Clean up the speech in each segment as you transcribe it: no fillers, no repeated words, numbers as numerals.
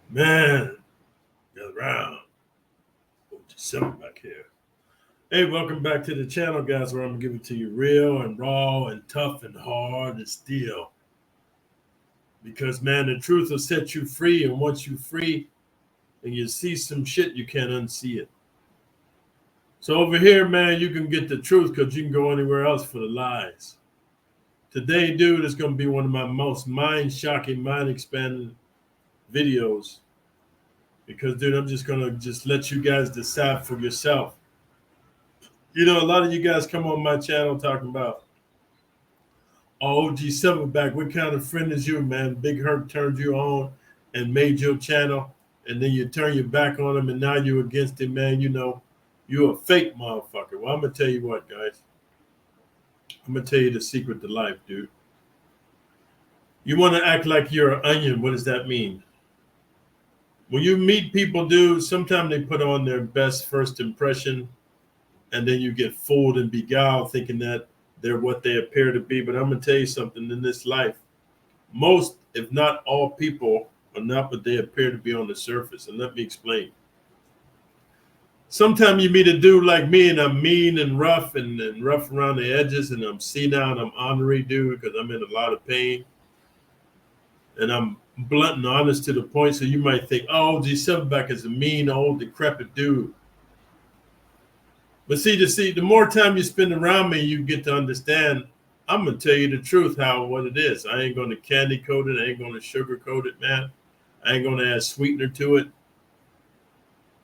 Man, got around. Just something back here. Hey, welcome back to the channel, guys, where I'm going to give it to you real and raw and tough and hard and steel. Because, man, the truth will set you free. And once you're free and you see some shit, you can't unsee it. So over here, man, you can get the truth because you can go anywhere else for the lies. Today, dude, is going to be one of my most mind-shocking, mind-expanding videos. Because, dude, I'm just going to let you guys decide for yourself. You know, a lot of you guys come on my channel talking about, oh, OG Silverback, what kind of friend is you, man? Big Herc turned you on and made your channel, and then you turn your back on him, and now you're against him, man. You know, you're a fake motherfucker. Well, I'm going to tell you what, guys. I'm going to tell you the secret to life, dude. You want to act like you're an onion. What does that mean? When you meet people, dude, sometimes they put on their best first impression, and then you get fooled and beguiled thinking that they're what they appear to be. But I'm going to tell you something in this life. Most, if not all people, are not what they appear to be on the surface. And let me explain. Sometimes you meet a dude like me, and I'm mean and rough and rough around the edges, and I'm senile and I'm ornery, dude, because I'm in a lot of pain. And I'm blunt and honest to the point, so you might think, oh, G Silverback is a mean, old, decrepit dude. But the more time you spend around me, you get to understand, I'm going to tell you the truth, what it is. I ain't going to candy coat it. I ain't going to sugarcoat it, man. I ain't going to add sweetener to it.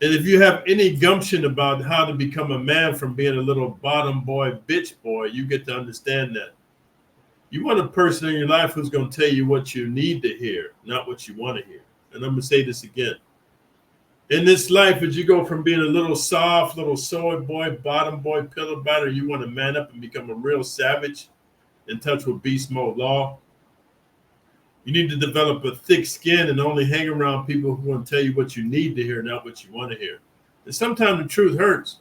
And if you have any gumption about how to become a man from being a little bottom boy, bitch boy, you get to understand that. You want a person in your life who's going to tell you what you need to hear, not what you want to hear. And I'm going to say this again. In this life, as you go from being a little soft, little soy boy, bottom boy, pillow biter, you want to man up and become a real savage in touch with beast mode law. You need to develop a thick skin and only hang around people who want to tell you what you need to hear, not what you want to hear. And sometimes the truth hurts.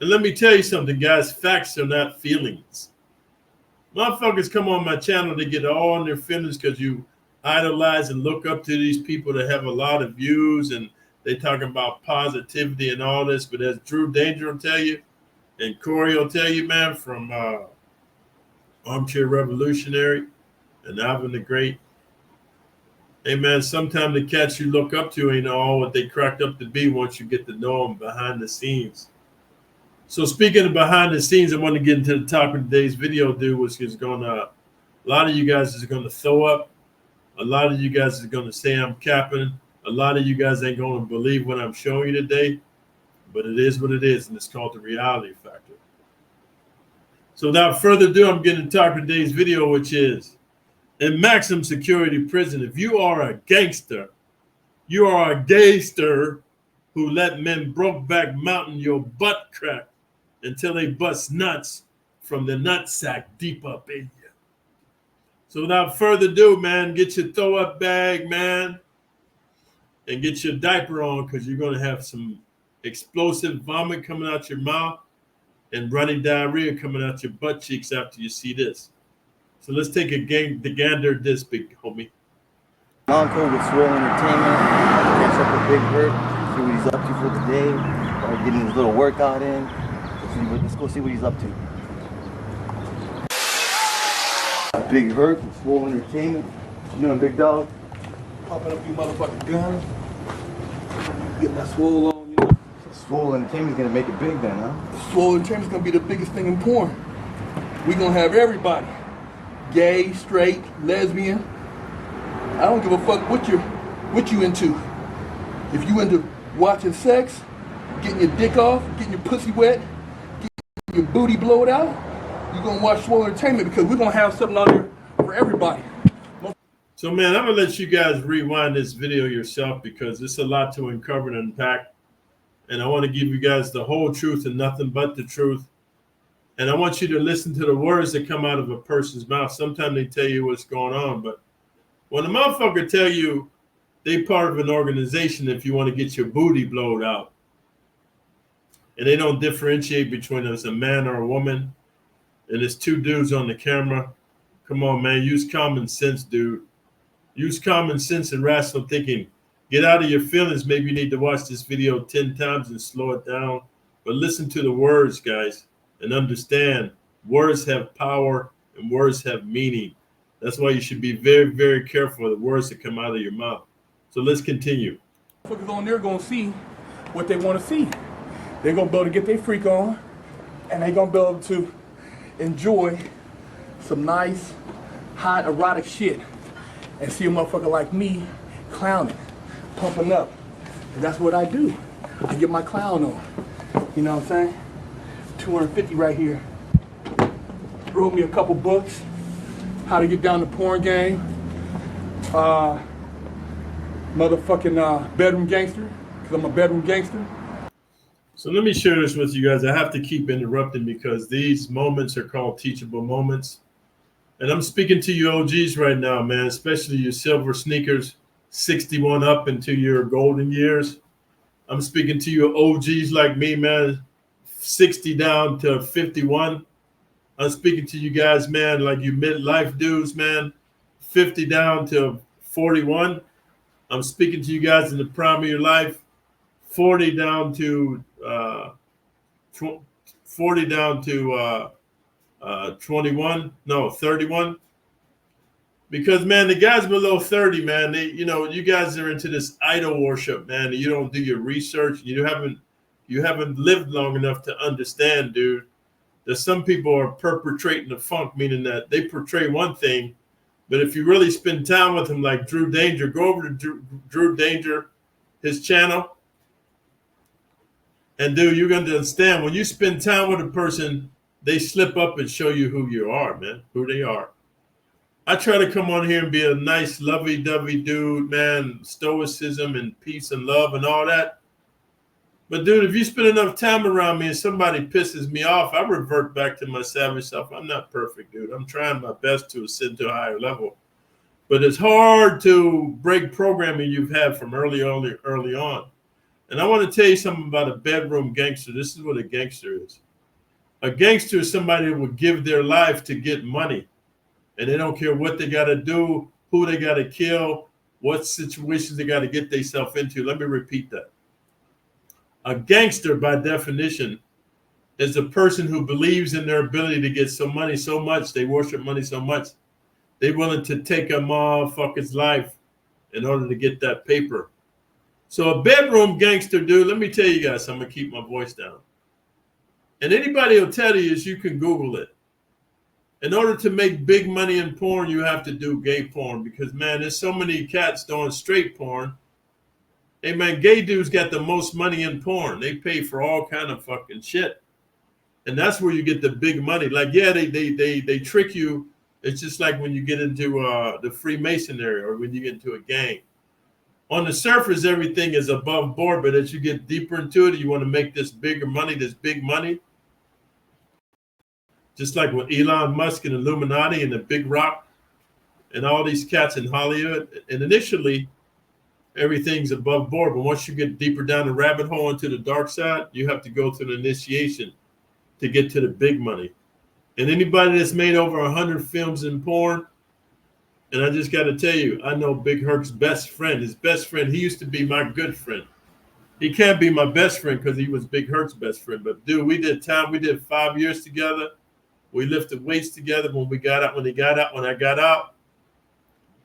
And let me tell you something, guys, facts are not feelings. Motherfuckers come on my channel to get all in their feelings because you idolize and look up to these people that have a lot of views and they talking about positivity and all this, but as Drew Danger will tell you, and Corey will tell you, man, from Armchair Revolutionary and Alvin the Great, hey, man, sometimes the cats you look up to ain't all what they cracked up to be once you get to know them behind the scenes. So speaking of behind the scenes, I want to get into the topic of today's video, dude, which is going to, a lot of you guys is going to throw up. A lot of you guys is going to say I'm capping. A lot of you guys ain't going to believe what I'm showing you today, but it is what it is, and it's called the reality factor. So without further ado, I'm getting to talk today's video, which is, in maximum security prison, if you are a gangster, you are a gayster who let men Brokeback Mountain your butt crack until they bust nuts from the nutsack deep up in you. So without further ado, man, get your throw up bag, man, and get your diaper on because you're going to have some explosive vomit coming out your mouth and running diarrhea coming out your butt cheeks after you see this. So let's take the gander this big homie. Encore with Swole Entertainment. Catch up with Big Hurt, see what he's up to for the day. Getting his little workout in. Let's go see what he's up to. Big Hurt with Swole Entertainment. You know, big dog. Popping up you motherfucking guns. Get my Swole on, you know. Swole Entertainment's gonna make it big then, huh? Swole Entertainment's gonna be the biggest thing in porn. We gonna have everybody. Gay, straight, lesbian. I don't give a fuck what you into. If you into watching sex, getting your dick off, getting your pussy wet, getting your booty blowed out, you're gonna watch Swole Entertainment because we're gonna have something on there for everybody. So, man, I'm gonna let you guys rewind this video yourself because it's a lot to uncover and unpack. And I want to give you guys the whole truth and nothing but the truth. And I want you to listen to the words that come out of a person's mouth. Sometimes they tell you what's going on, but when a motherfucker tell you they part of an organization if you want to get your booty blowed out, and they don't differentiate between us a man or a woman, and it's two dudes on the camera, come on, man, use common sense, dude. Use common sense and rational thinking. Get out of your feelings. Maybe you need to watch this video 10 times and slow it down. But listen to the words, guys, and understand words have power and words have meaning. That's why you should be very, very careful of the words that come out of your mouth. So let's continue. Motherfuckers on there gonna see what they want to see. They're gonna be able to get their freak on, and they're gonna be able to enjoy some nice, hot, erotic shit, and see a motherfucker like me clowning, pumping up. And that's what I do. I get my clown on. You know what I'm saying? 250 right here. Wrote me a couple books. How to get down the porn game. Motherfucking bedroom gangster, because I'm a bedroom gangster. So let me share this with you guys. I have to keep interrupting because these moments are called teachable moments. And I'm speaking to you OGs right now, man, especially you silver sneakers, 61 up into your golden years. I'm speaking to you OGs like me, man, 60 down to 51. I'm speaking to you guys, man, like you midlife dudes, man, 50 down to 41. I'm speaking to you guys in the prime of your life, 40 down to 21, no, 31. Because man, the guys below 30, man, they, you know, you guys are into this idol worship, man, and you don't do your research. You haven't lived long enough to understand, dude, that some people are perpetrating the funk, meaning that they portray one thing, but if you really spend time with them, like Drew Danger, go over to Drew Danger, his channel, and dude, you're going to understand when you spend time with a person, they slip up and show you who you are, man, who they are. I try to come on here and be a nice, lovey-dovey dude, man, stoicism and peace and love and all that. But dude, if you spend enough time around me and somebody pisses me off, I revert back to my savage self. I'm not perfect, dude. I'm trying my best to ascend to a higher level. But it's hard to break programming you've had from early on. And I want to tell you something about a bedroom gangster. This is what a gangster is. A gangster is somebody who would give their life to get money. And they don't care what they got to do, who they got to kill, what situations they got to get themselves into. Let me repeat that. A gangster, by definition, is a person who believes in their ability to get some money so much, they worship money so much, they're willing to take a motherfucker's life in order to get that paper. So a bedroom gangster, dude, let me tell you guys, I'm going to keep my voice down. And anybody will tell you is you can Google it. In order to make big money in porn, you have to do gay porn because, man, there's so many cats doing straight porn. Hey, man, gay dudes got the most money in porn. They pay for all kind of fucking shit. And that's where you get the big money. Like, yeah, they trick you. It's just like when you get into the Freemasonry or when you get into a gang. On the surface, everything is above board, but as you get deeper into it, you want to make this bigger money, this big money. Just like with Elon Musk and Illuminati and the Big Rock and all these cats in Hollywood. And initially, everything's above board. But once you get deeper down the rabbit hole into the dark side, you have to go through the initiation to get to the big money. And anybody that's made over 100 films in porn, and I just got to tell you, I know Big Herc's best friend. His best friend, he used to be my good friend. He can't be my best friend because he was Big Herc's best friend. But dude, we did 5 years together. We lifted weights together when I got out,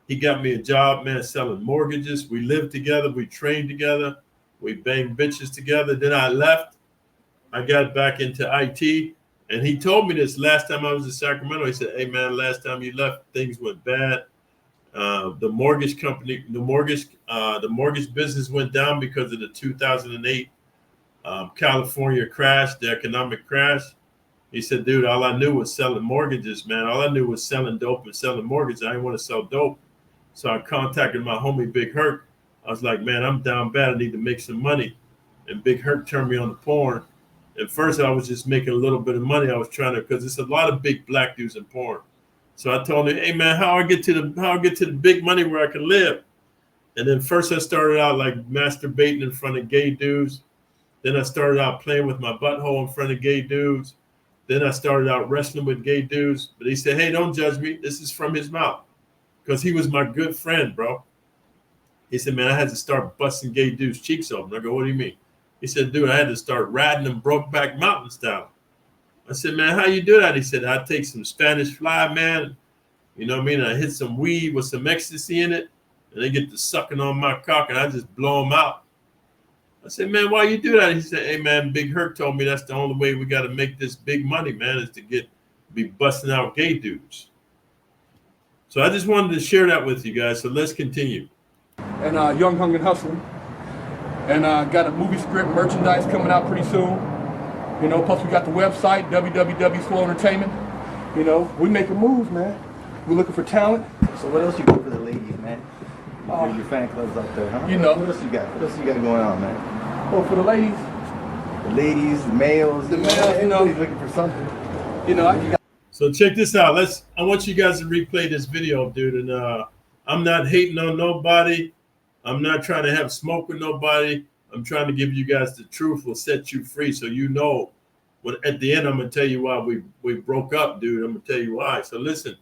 he got me a job, man, selling mortgages. We lived together. We trained together. We banged bitches together. Then I left. I got back into IT. And he told me this last time I was in Sacramento. He said, hey, man, last time you left, things went bad. The mortgage company, the mortgage business went down because of the 2008 California crash, the economic crash. He said, dude, all I knew was selling mortgages, man. All I knew was selling dope and selling mortgages. I didn't want to sell dope. So I contacted my homie, Big Herc. I was like, man, I'm down bad. I need to make some money. And Big Herc turned me on the porn. At first, I was just making a little bit of money. I was trying to, because there's a lot of big black dudes in porn. So I told him, hey, man, how I get to the big money where I can live? And then first I started out like masturbating in front of gay dudes. Then I started out playing with my butthole in front of gay dudes. Then I started out wrestling with gay dudes. But he said, hey, don't judge me. This is from his mouth. Because he was my good friend, bro. He said, man, I had to start busting gay dudes' cheeks open. I go, what do you mean? He said, dude, I had to start riding them Brokeback Mountain style. I said, man, how you do that? He said, I take some Spanish fly, man. You know what I mean? I hit some weed with some ecstasy in it, and they get to sucking on my cock, and I just blow them out. I said, man, why you do that? He said, hey, man, Big Herc told me that's the only way we got to make this big money, man, is to be busting out gay dudes. So I just wanted to share that with you guys. So let's continue. And Young, Hung, and Hustling. And got a movie script, merchandise coming out pretty soon. You know, plus we got the website, www.swole entertainment. You know, we making moves, man. We're looking for talent. So what else you got for the ladies, man? Your fan clubs out there, huh? You know. What else you got? What else you got going on, man? Oh, for the ladies. The ladies, the males. The males, you know. Everybody's looking for something. You know, So check this out. I want you guys to replay this video, dude. And I'm not hating on nobody. I'm not trying to have smoke with nobody. I'm trying to give you guys the truth will set you free. So you know when at the end I'm gonna tell you why we broke up, dude. I'm gonna tell you why. So listen.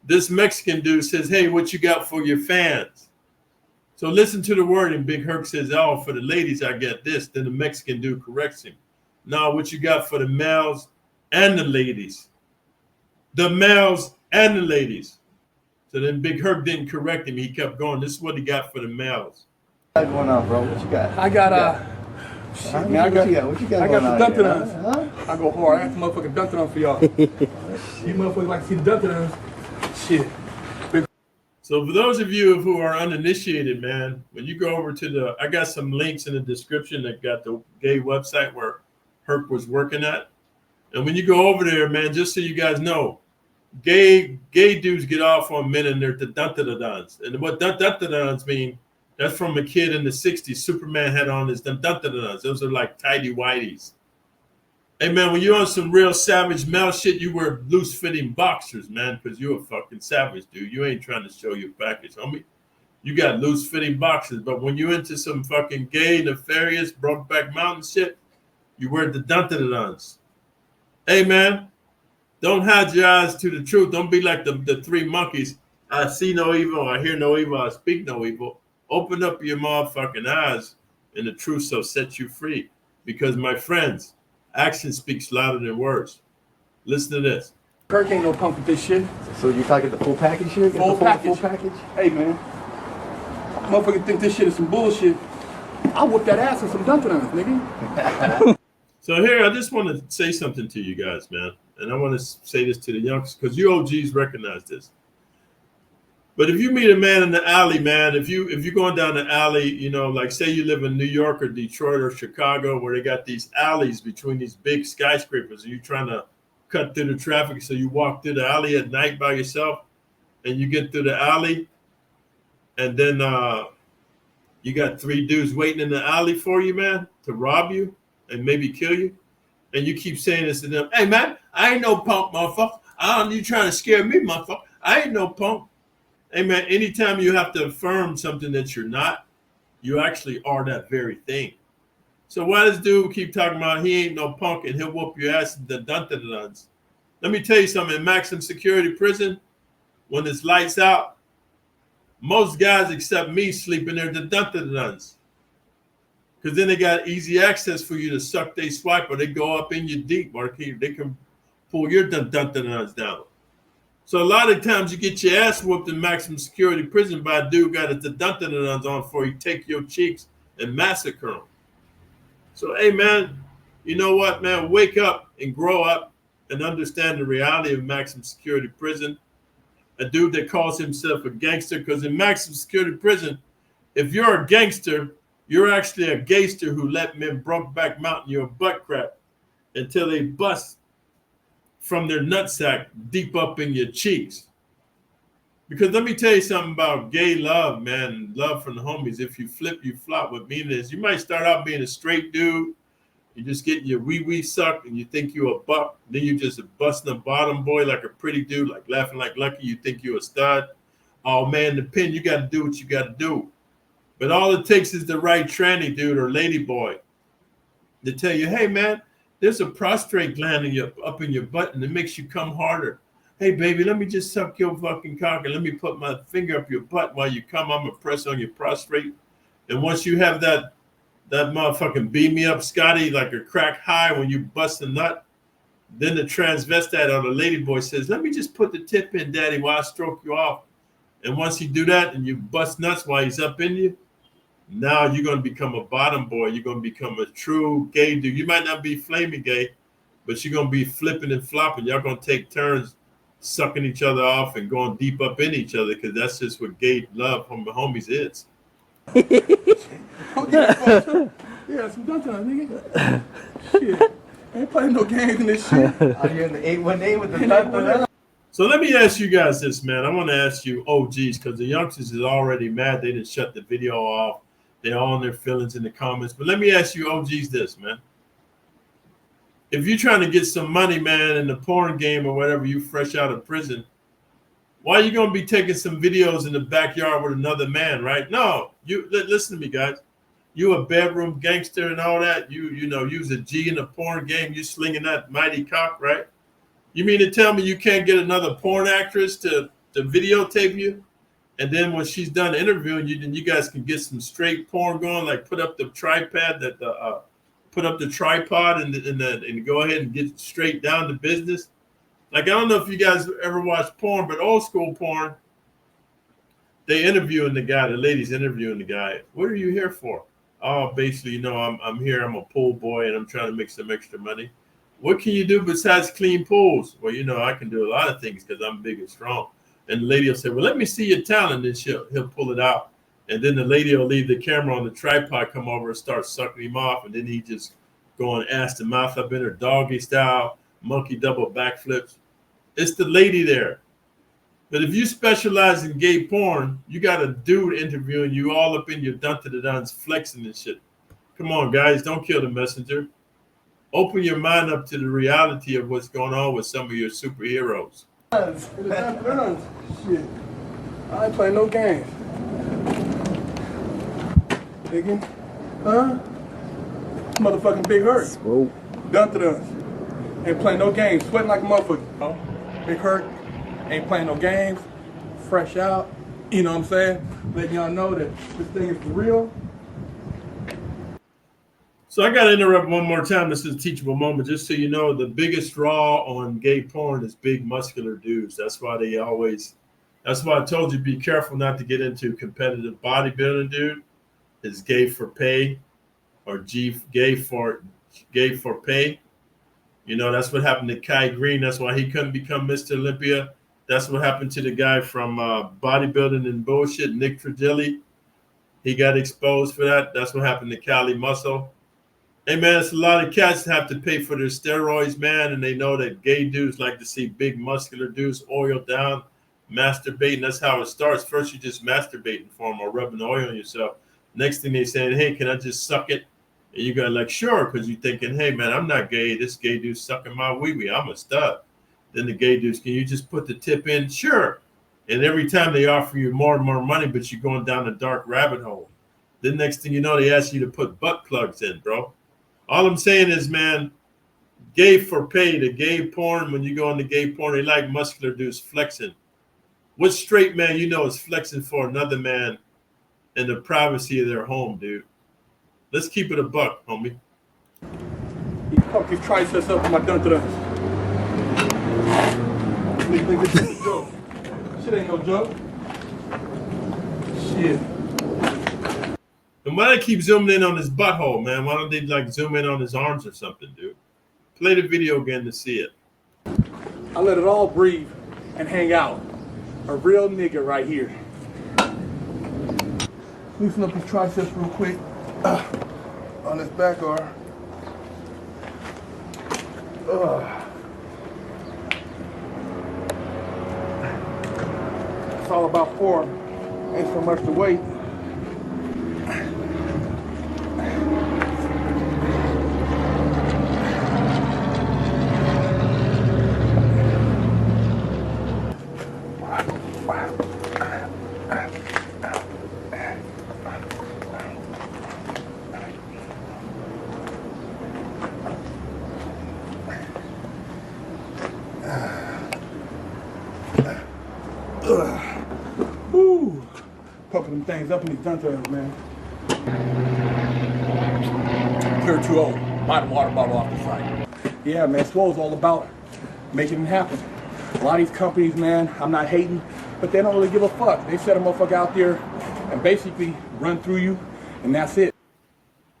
This Mexican dude says, hey, what you got for your fans? So listen to the wording. Big Herc says, oh, for the ladies, I got this. Then the Mexican dude corrects him. No, what you got for the males and the ladies? The males and the ladies. So then Big Herc didn't correct him. He kept going. This is what he got for the males. What's going on, bro? What you got? I got shit, man, what you got I going got on the here, Dunta. I go hard. I got the motherfucking Dunta on for y'all. You motherfuckers like to see the Dunta. Shit. So for those of you who are uninitiated, man, when you go over to I got some links in the description that got the gay website where Herc was working at. And when you go over there, man, just so you guys know, gay dudes get off on men and they're the dun-da-da-duns. And what dun-da-da-duns mean, that's from a kid in the 60s. Superman had on his dun-da-da-duns. Those are like tidy whities. Hey, man, when you're on some real savage male shit, you wear loose-fitting boxers, man, because you're a fucking savage, dude. You ain't trying to show your package, homie. You got loose-fitting boxers. But when you're into some fucking gay, nefarious, Brokeback Mountain shit, you wear the dun-da-da-duns. Hey, man, don't hide your eyes to the truth. Don't be like the three monkeys. I see no evil, I hear no evil, I speak no evil. Open up your motherfucking eyes, and the truth shall set you free. Because, my friends, action speaks louder than words. Listen to this. Kirk ain't no punk with this shit. So you're talking the full package here? Full package. Full package? Hey, man. Motherfucker think this shit is some bullshit. I'll whoop that ass with some Dunta, nigga. So here, I just want to say something to you guys, man. And I want to say this to the youngsters, because you OGs recognize this. But if you meet a man in the alley, man, if you're going down the alley, you know, like say you live in New York or Detroit or Chicago, where they got these alleys between these big skyscrapers, and you're trying to cut through the traffic, so you walk through the alley at night by yourself, and you get through the alley, and then you got three dudes waiting in the alley for you, man, to rob you and maybe kill you, and you keep saying this to them, hey, man, I ain't no punk, motherfucker. You trying to scare me, motherfucker. I ain't no punk. Hey, man, anytime you have to affirm something that you're not, you actually are that very thing. So why does dude keep talking about he ain't no punk and he'll whoop your ass in the dun-da-da-duns? Let me tell you something. In maximum security prison, when it's lights out, most guys except me sleep in there the dun-da-da-duns. Because then they got easy access for you to suck they swipe, or they go up in you deep, or they can pull your dun-da-da-duns down. So a lot of times you get your ass whooped in maximum security prison by a dude got the dun-da-da-duns on for you, take your cheeks and massacre them. So, hey, man, you know what, man? Wake up and grow up and understand the reality of maximum security prison. A dude that calls himself a gangster, because in maximum security prison, if you're a gangster, you're actually a gayster who let men Brokeback Mountain your butt crack until they bust from their nutsack deep up in your cheeks. Because let me tell you something about gay love, man, love from the homies. If you flip, you flop. What mean is you might start out being a straight dude. You're just getting your wee-wee sucked and you think you're a buck. Then you just busting a bottom boy like a pretty dude, like laughing like Lucky. You think you're a stud. Oh, man, the pin, you got to do what you got to do. But all it takes is the right tranny dude or lady boy to tell you, hey, man, there's a prostrate gland up in your butt and it makes you come harder. Hey, baby, let me just suck your fucking cock and let me put my finger up your butt while you come. I'm going to press on your prostrate. And once you have that motherfucking beam me up, Scotty, like a crack high when you bust a nut, then the transvestite or the lady boy says, let me just put the tip in, daddy, while I stroke you off. And once you do that and you bust nuts while he's up in you, now you're going to become a bottom boy. You're going to become a true gay dude. You might not be flaming gay, but you're going to be flipping and flopping. Y'all going to take turns sucking each other off and going deep up in each other because that's just what gay love from the homies is. Oh, yeah, some Donta, nigga. Shit. Ain't playing no games in this shit. Out here in the 818 with the Donta. So let me ask you guys this, man. I want to ask you OGs because the youngsters is already mad. They didn't shut the video off. They're all in their feelings in the comments. But let me ask you OGs this, man. If you're trying to get some money, man, in the porn game or whatever, you fresh out of prison, why are you going to be taking some videos in the backyard with another man, right? No, you listen to me, guys. You a bedroom gangster and all that. You know, you's a G in the porn game. You slinging that mighty cock, right? You mean to tell me you can't get another porn actress to videotape you? And then when she's done interviewing you, then you guys can get some straight porn going, like put up the tripod put up the tripod and go ahead and get straight down to business. Like, I don't know if you guys ever watched porn, but old school porn, they interviewing the guy, the lady's interviewing the guy. What are you here for? Oh, basically, you know, I'm here, I'm a pool boy and I'm trying to make some extra money. What can you do besides clean pools? Well, you know, I can do a lot of things because I'm big and strong. And the lady will say, well, let me see your talent. And he'll pull it out. And then the lady will leave the camera on the tripod, come over and start sucking him off. And then he just going ass to mouth up in her doggy style, monkey double backflips. It's the lady there. But if you specialize in gay porn, you got a dude interviewing you all up in your dun-to-the-duns flexing and shit. Come on, guys, don't kill the messenger. Open your mind up to the reality of what's going on with some of your superheroes. Shit. I ain't playing no games. Nigga. Huh? Motherfucking Big Hurt. Swoop. Donta ain't playing no games. Sweating like a motherfucker. Oh, Big Hurt. Ain't playing no games. Fresh out. You know what I'm saying? Letting y'all know that this thing is for real. So I got to interrupt one more time. This is a teachable moment. Just so you know, the biggest draw on gay porn is big muscular dudes. That's why I told you be careful not to get into competitive bodybuilding, dude. It's gay for pay or gay for pay. You know, that's what happened to Kai Green. That's why he couldn't become Mr. Olympia. That's what happened to the guy from bodybuilding and bullshit, Nick Trigilli. He got exposed for that. That's what happened to Cali Muscle. Hey, man, it's a lot of cats that have to pay for their steroids, man, and they know that gay dudes like to see big muscular dudes oiled down, masturbating. That's how it starts. First, you just masturbating for them or rubbing oil on yourself. Next thing they saying, hey, can I just suck it? And you got like, sure, because you're thinking, hey, man, I'm not gay. This gay dude's sucking my wee-wee. I'm a stud. Then the gay dudes, can you just put the tip in? Sure. And every time they offer you more and more money, but you're going down a dark rabbit hole. Then next thing you know, they ask you to put butt plugs in, bro. All I'm saying is, man, gay for pay, the gay porn, when you go into gay porn, they like muscular dudes flexing. What straight man you know is flexing for another man in the privacy of their home, dude? Let's keep it a buck, homie. You fuck your triceps up with my Donta. Nigga, this ain't no joke. Shit ain't no joke. Shit. And why they keep zooming in on his butthole, man? Why don't they like zoom in on his arms or something, dude? Play the video again to see it. I let it all breathe and hang out. A real nigga right here. Loosen up his triceps real quick. On his back arm. It's all about form. Ain't so much the weight. things up in these Donta, man. Clear 2-0. Buy the water bottle off the site. Yeah, man, Swole's all about making it happen. A lot of these companies, man, I'm not hating, but they don't really give a fuck. They set a motherfucker out there and basically run through you, and that's it.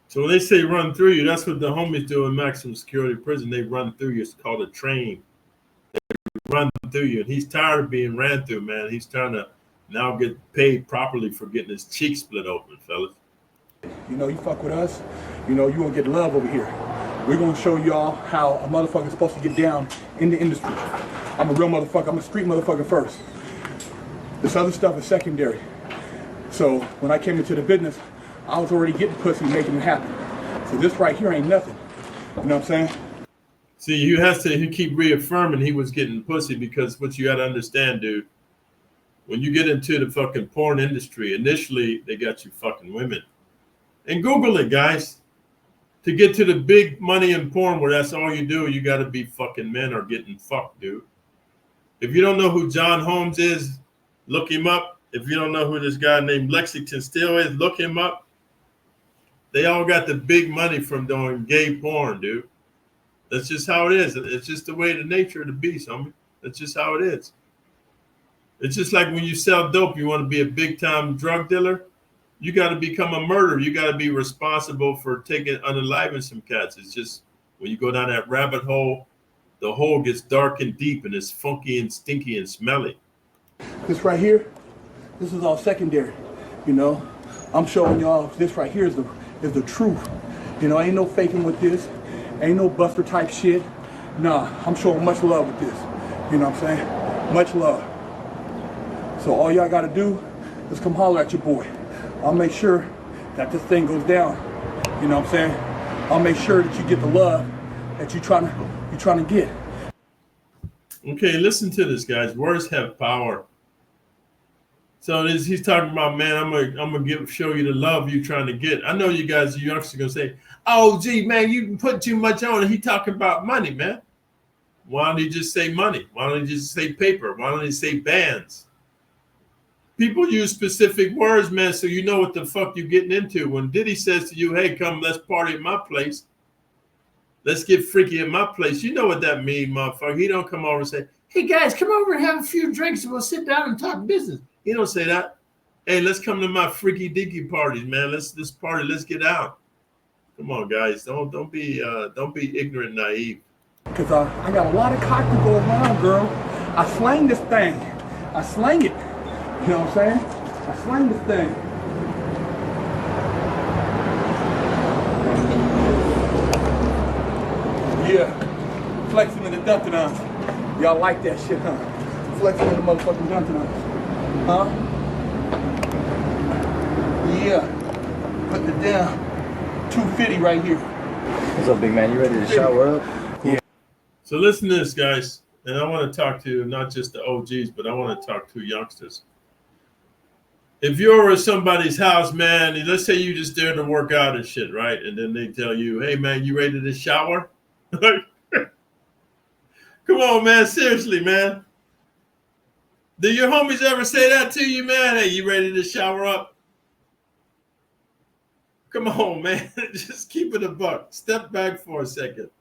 So when they say run through you, that's what the homies do in maximum security prison. They run through you. It's called a train. They run through you. And he's tired of being ran through, man. He's trying to now get paid properly for getting his cheek split open, fellas. You know, you fuck with us, you know, you won't get love over here. We're gonna show y'all how a motherfucker's supposed to get down in the industry. I'm a real motherfucker. I'm a street motherfucker first. This other stuff is secondary. So when I came into the business, I was already getting pussy, making it happen. So this right here ain't nothing. You know what I'm saying? See, you have to keep reaffirming he was getting pussy, because what you got to understand, dude, when you get into the fucking porn industry, initially they got you fucking women. And Google it, guys. To get to the big money in porn where that's all you do, you got to be fucking men or getting fucked, dude. If you don't know who John Holmes is, look him up. If you don't know who this guy named Lexington Steele is, look him up. They all got the big money from doing gay porn, dude. That's just how it is. It's just the way the nature of the beast, homie. That's just how it is. It's just like when you sell dope, you want to be a big-time drug dealer, you got to become a murderer. You got to be responsible for unaliving some cats. It's just when you go down that rabbit hole, the hole gets dark and deep, and it's funky and stinky and smelly. This right here, this is all secondary. You know, I'm showing y'all this right here is the truth. You know, ain't no faking with this. Ain't no Buster type shit. Nah, I'm showing much love with this. You know what I'm saying? Much love. So all y'all got to do is come holler at your boy. I'll make sure that this thing goes down. You know what I'm saying? I'll make sure that you get the love that you're trying to get. Okay, listen to this, guys. Words have power. So he's talking about, man, I'm gonna show you the love you're trying to get. I know you guys, you youngsters, gonna say, "Oh, gee, man, you put too much on it." He talking about money, man. Why don't he just say money? Why don't he just say paper? Why don't he say bands? People use specific words, man, so you know what the fuck you're getting into. When Diddy says to you, "Hey, come, let's party at my place. Let's get freaky at my place," you know what that means, motherfucker. He don't come over and say, "Hey, guys, come over and have a few drinks and we'll sit down and talk business." He don't say that. "Hey, let's come to my freaky deaky parties, man. Let's party. Let's get out." Come on, guys. Don't be ignorant, naive. Cause I got a lot of cock to go around, girl. I slang this thing. I slang it. You know what I'm saying? I slang this thing. Yeah. Flexing in the Donta. Y'all like that shit, huh? Flexing in the motherfucking Donta. Huh? Yeah. Putting it down. 250 right here. What's up, big man? You ready to shower up? Yeah. So listen to this, guys. And I want to talk to not just the OGs, but I want to talk to youngsters. If you're at somebody's house, man, let's say you just there to work out and shit, right? And then they tell you, "Hey, man, you ready to shower?" Come on, man. Seriously, man. Do your homies ever say that to you, man? "Hey, you ready to shower up?" Come on, man. Just keep it a buck. Step back for a second.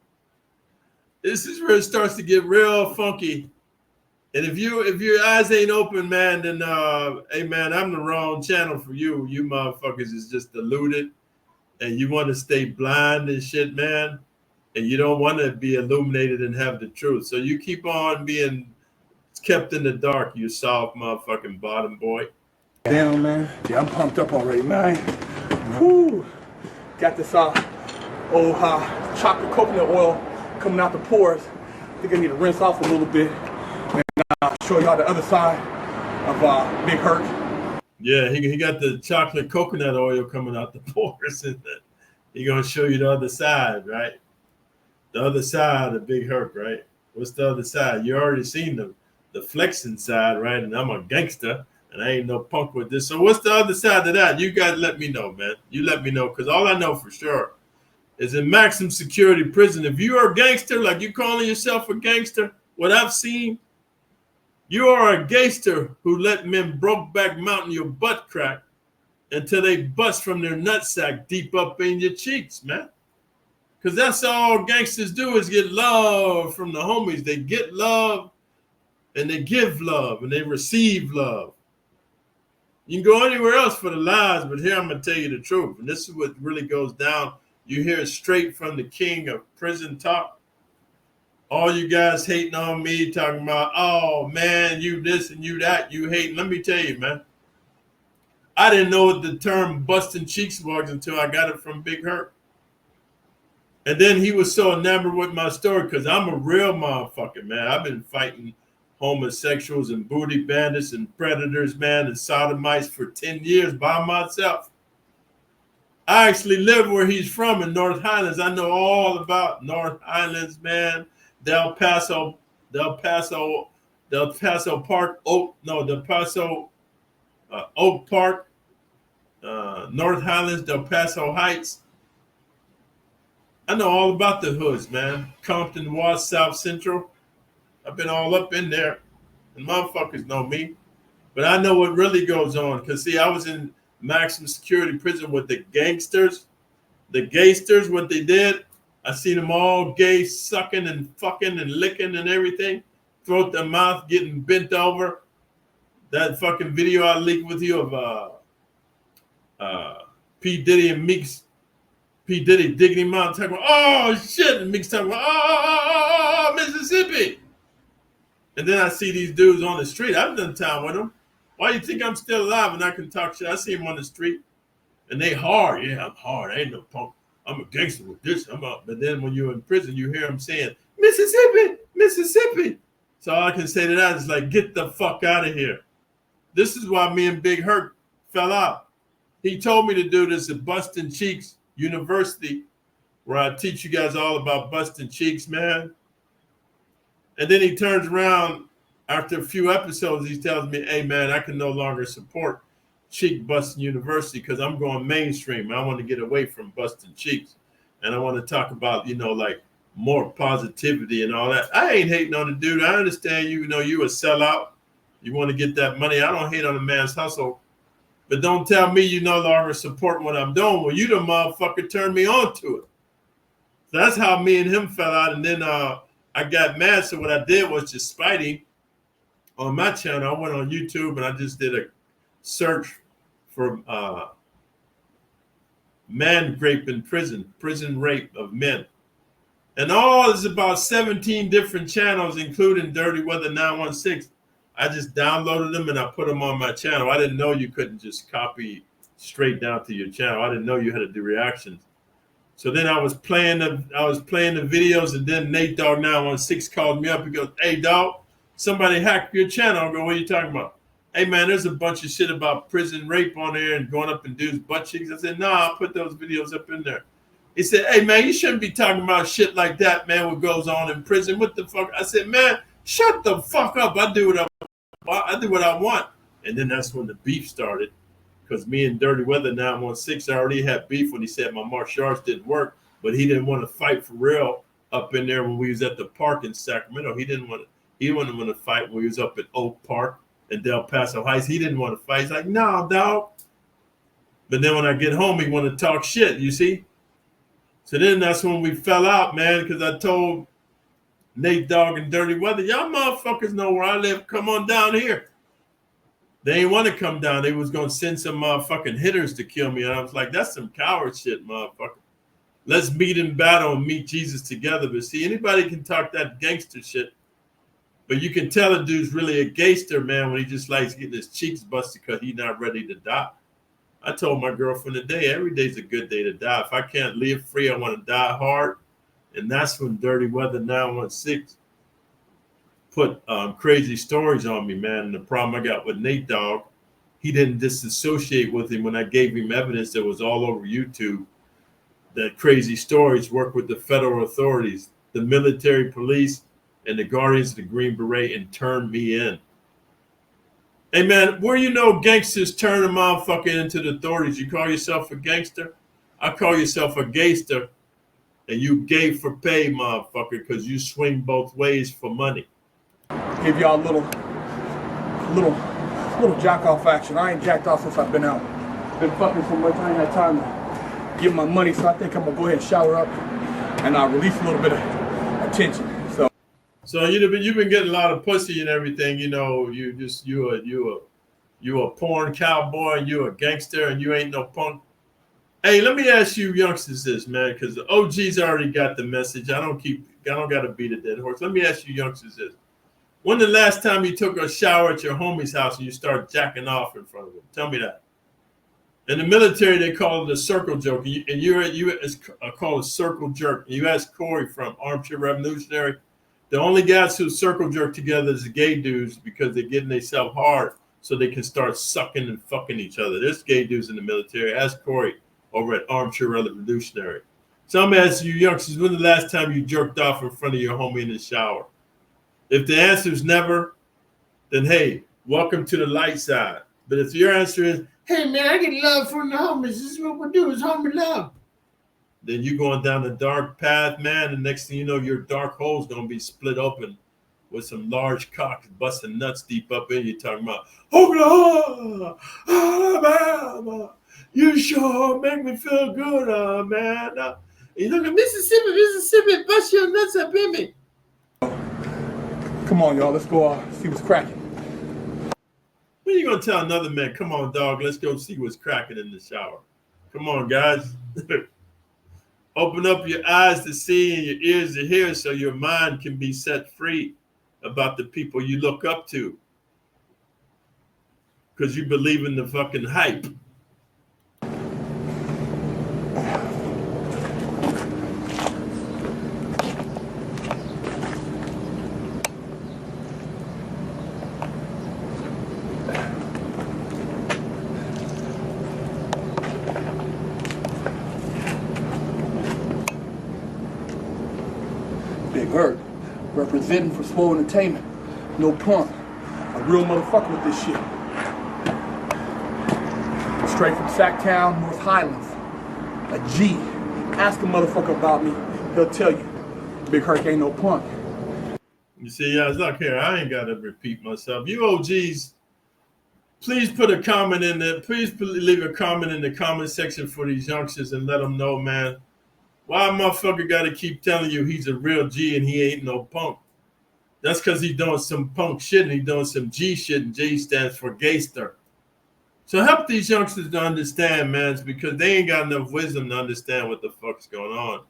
This is where it starts to get real funky. And if your eyes ain't open, man, then hey, man, I'm the wrong channel for you. You motherfuckers is just deluded, and you want to stay blind and shit, man. And you don't want to be illuminated and have the truth. So you keep on being kept in the dark, you soft motherfucking bottom boy. Damn, man. Yeah, I'm pumped up already, man. Whoo. Got this old chocolate coconut oil coming out the pores. I think I need to rinse off a little bit. And I'll show y'all the other side of Big Hurt. Yeah, he got the chocolate coconut oil coming out the pores. And he gonna show you the other side, right? The other side of Big Hurt, right? What's the other side? You already seen the flexing side, right? And I'm a gangster. And I ain't no punk with this. So what's the other side of that? You guys let me know, man. You let me know, because all I know for sure is in maximum security prison, if you are a gangster, like you calling yourself a gangster, what I've seen, you are a gayster who let men Brokeback Mountain your butt crack until they bust from their nutsack deep up in your cheeks, man. Because that's all gangsters do is get love from the homies. They get love and they give love and they receive love. You can go anywhere else for the lies, but here I'm going to tell you the truth. And this is what really goes down. You hear it straight from the king of prison talk. All you guys hating on me, talking about, oh, man, you this and you that, you hating. Let me tell you, man. I didn't know what the term busting cheeks was until I got it from Big Hurt. And then he was so enamored with my story because I'm a real motherfucker, man. I've been fighting homosexuals and booty bandits and predators, man, and sodomites for 10 years by myself. I actually live where he's from in North Highlands. I know all about North Highlands, man. Del Paso Park, Oak Park, North Highlands, Del Paso Heights. I know all about the hoods, man. Compton, Watts, South Central. I've been all up in there, and motherfuckers know me. But I know what really goes on. Because, see, I was in maximum security prison with the gangsters. The Gaysters, what they did, I seen them all gay, sucking and fucking and licking and everything. Throat their mouth getting bent over. That fucking video I leaked with you of P. Diddy and Meek's. P. Diddy digging him out, talking about, oh, shit. And Meek's talking about, oh, Mississippi. And then I see these dudes on the street. I've done time with them. Why you think I'm still alive and I can talk shit? I see them on the street. And they hard. Yeah, I'm hard. I ain't no punk. I'm a gangster with this. I'm out. But then when you're in prison, you hear them saying, Mississippi, Mississippi. So all I can say to that is like, get the fuck out of here. This is why me and Big Hurt fell out. He told me to do this at Bustin' Cheeks University, where I teach you guys all about busting cheeks, man. And then he turns around after a few episodes, he tells me, hey, man, I can no longer support Cheek Busting University because I'm going mainstream. I want to get away from busting cheeks. And I want to talk about, like more positivity and all that. I ain't hating on the dude. I understand you know you a sellout. You want to get that money. I don't hate on a man's hustle. But don't tell me you no longer support what I'm doing. Well, you the motherfucker turned me on to it. So that's how me and him fell out. And then I got mad. So what I did was just spite him on my channel. I went on YouTube and I just did a search for man rape in prison rape of men. And all is about 17 different channels, including Dirty Weather 916. I just downloaded them and I put them on my channel. I didn't know you couldn't just copy straight down to your channel. I didn't know you had to do reactions. So then I was playing the videos, and then Nate Dogg 916 called me up. He goes, hey, dog, somebody hacked your channel. I go, what are you talking about? Hey, man, there's a bunch of shit about prison rape on there and going up in dudes' butt cheeks. I said, nah, I'll put those videos up in there. He said, hey, man, you shouldn't be talking about shit like that, man, what goes on in prison. What the fuck? I said, man, shut the fuck up. I do what I want. And then that's when the beef started, because me and Dirty Weather 916 already had beef when he said my martial arts didn't work, but he didn't want to fight for real up in there when we was at the park in Sacramento. He didn't want to fight when we was up at Oak Park and Del Paso Heights. He didn't want to fight. He's like, no, dog. But then when I get home, he want to talk shit, you see? So then that's when we fell out, man, because I told Nate Dogg and Dirty Weather, y'all motherfuckers know where I live. Come on down here. They ain't want to come down. They was going to send some motherfucking hitters to kill me. And I was like, that's some coward shit, motherfucker. Let's meet in battle and meet Jesus together. But see, anybody can talk that gangster shit. But you can tell a dude's really a gayster, man, when he just likes getting his cheeks busted because he's not ready to die. I told my girlfriend today, every day's a good day to die. If I can't live free, I want to die hard. And that's when Dirty Weather 916 put crazy stories on me, man. And the problem I got with Nate Dogg, he didn't disassociate with him when I gave him evidence that was all over YouTube that crazy stories work with the federal authorities, the military police, and the Guardians of the Green Beret, and turned me in. Hey, man, where you know gangsters turn a motherfucker into the authorities? You call yourself a gangster? I call yourself a Gayster, and you gay for pay, motherfucker, because you swing both ways for money. Give y'all a little jack off action. I ain't jacked off since I've been out. Been fucking so much, I ain't had time to give my money, so I think I'm gonna go ahead and shower up and I'll release a little bit of attention. So you've been getting a lot of pussy and everything, you know. You a porn cowboy, and you a gangster, and you ain't no punk. Hey, let me ask you youngsters this, man, because the OGs already got the message. I don't got to beat a dead horse. Let me ask you youngsters this. When the last time you took a shower at your homie's house and you start jacking off in front of him? Tell me that. In the military, they call it a circle joke, and it's called a circle jerk. You ask Corey from Armchair Revolutionary, the only guys who circle jerk together is the gay dudes because they're getting themselves hard so they can start sucking and fucking each other. There's gay dudes in the military. Ask Corey over at Armchair Revolutionary. So I'm asking you youngsters, when the last time you jerked off in front of your homie in the shower? If the answer is never, then hey, welcome to the light side. But if your answer is, hey man, I get love from the homies, this is what we do, is homie love, then you're going down the dark path, man, and next thing you know, your dark hole's gonna be split open with some large cocks busting nuts deep up in you, talking about Oklahoma, Alabama, you sure make me feel good, man. You look at Mississippi, bust your nuts up in me. Come on, y'all, let's go see what's cracking. When are you gonna tell another man, come on, dog, let's go see what's cracking in the shower? Come on, guys. Open up your eyes to see and your ears to hear so your mind can be set free about the people you look up to. Because you believe in the fucking hype. Hurt, representing for Swole Entertainment. No punk. A real motherfucker with this shit. Straight from Sacktown, North Highlands. A G. Ask a motherfucker about me. He'll tell you. Big Herc ain't no punk. You see, guys, look here. I ain't got to repeat myself. You OGs, please put a comment in there. Please leave a comment in the comment section for these youngsters and let them know, man. Why a motherfucker got to keep telling you he's a real G and he ain't no punk? That's because he's doing some punk shit and he's doing some G shit, and G stands for Gayster. So help these youngsters to understand, man, because they ain't got enough wisdom to understand what the fuck's going on.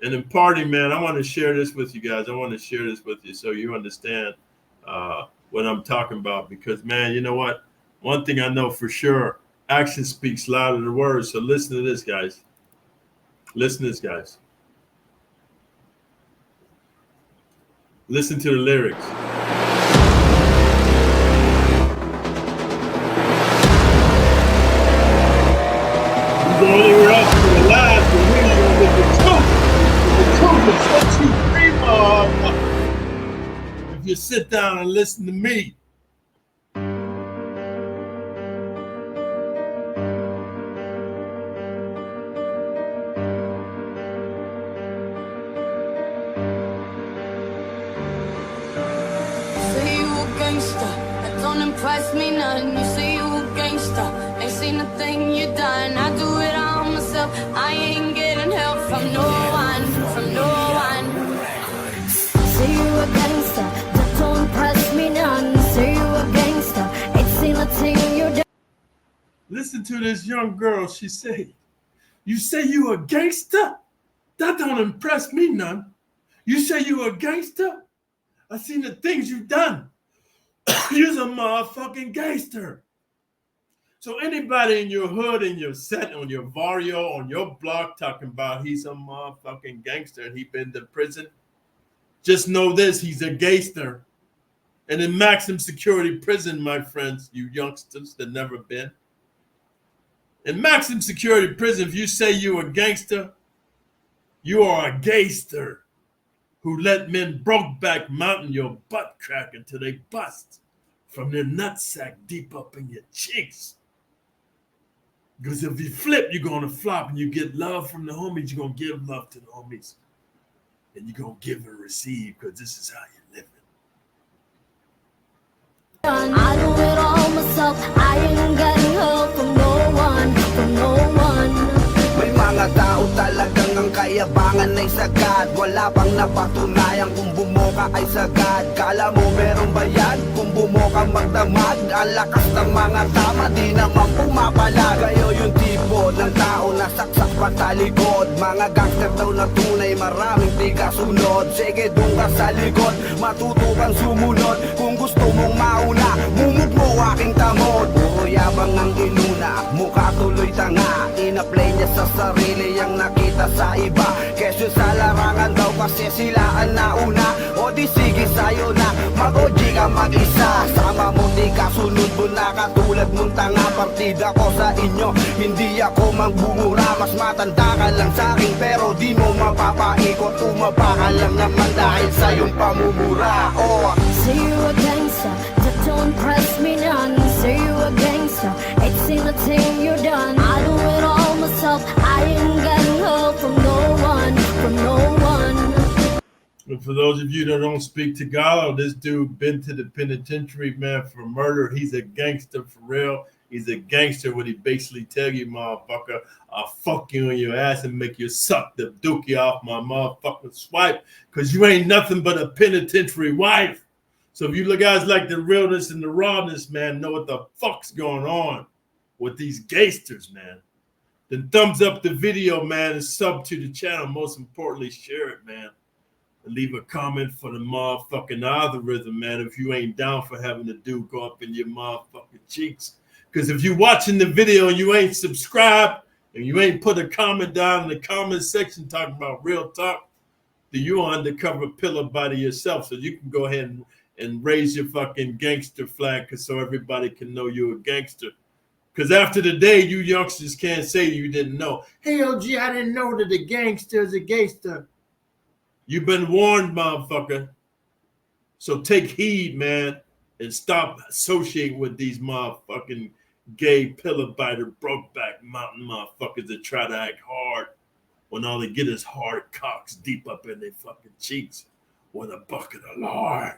And in party, man, I want to share this with you guys. I want to share this with you so you understand what I'm talking about. Because, man, you know what? One thing I know for sure, action speaks louder than words. So listen to this, guys. Listen to this, guys. Listen to the lyrics. You go anywhere else to the lies, but we're going with the truth. The truth is what you dream of. If you sit down and listen to me. Impress me none. You say you a gangster, ain't seen a thing you done. I do it all myself. I ain't getting help from no one, from no one. Say you a gangster, that don't impress me none. Say you a gangster, ain't seen a thing you done. Listen to this young girl. She say, "You say you a gangster? That don't impress me none. You say you a gangster? I seen the things you done. You're a motherfucking gangster." So anybody in your hood, in your set, on your barrio, on your block talking about he's a motherfucking gangster and he been to prison, just know this, he's a gayster. And in maximum security prison, my friends, you youngsters that never been. In maximum security prison, if you say you a gangster, you are a gayster who let men Brokeback Mountain your butt crack until they bust from their nutsack deep up in your cheeks. Because if you flip, you're going to flop, and you get love from the homies, you're going to give love to the homies. And you're going to give and receive, because this is how you live it. I do it all myself. I ain't getting help from no one. no one. May mga tao talagang ang kayabangan ay sagad. Wala pang napatunayan kung bumoka ay sagad. Kala mo meron ba yan? Kung bumoka magdamag. Ang lakas ng mga tama di naman pumapalag. Kayo yung tipo ng tao na saksak pa sa likod. Mga gangster daw na tunay, maraming di kasunod. Sige dun ka sa likod, matuto kang sumunod. Kung gusto mong mauna, mumug mo aking tamod. Puro yabang ang inuna, mukha tuloy tanga. Ina-play niya sa sarili ang nakita sa iba. Kesyo sa larangan daw kasi sila ang nauna. O di sige sa'yo na, mag-OG ka mag-isa. Sama mo di kasunod mo na katulad mong tanga. Partida ko sa inyo, hindi ako magbumura. Mas matanda ka lang sa'kin pero di mo mapapaikot. Umapa ka lang naman dahil sa iyong pamumura. Oh, Say you a gangster, just don't press me none. Say you a gangster, ain't seen a thing you done. I do it all myself, I ain't getting help from no one, from no one. But for those of you that don't speak Tagalog, this dude been to the penitentiary, man, for murder. He's a gangster for real. He's a gangster when he basically tell you, motherfucker, I'll fuck you on your ass and make you suck the dookie off my motherfucking swipe because you ain't nothing but a penitentiary wife. So if you guys like the realness and the rawness, man, know what the fuck's going on with these Gaysters, man. Then thumbs up the video, man, and sub to the channel. Most importantly, share it, man. And leave a comment for the motherfucking algorithm, man. If you ain't down for having the dude go up in your motherfucking cheeks. Because if you're watching the video and you ain't subscribed and you ain't put a comment down in the comment section talking about real talk, then you're undercover pillar by yourself. So you can go ahead and raise your fucking gangster flag so everybody can know you're a gangster. Because after the day, you youngsters can't say you didn't know. Hey, OG, I didn't know that the gangster is a gangster. You've been warned, motherfucker. So take heed, man, and stop associating with these motherfucking gay pillar biter, broke back mountain motherfuckers that try to act hard when all they get is hard cocks deep up in their fucking cheeks with a bucket of lard.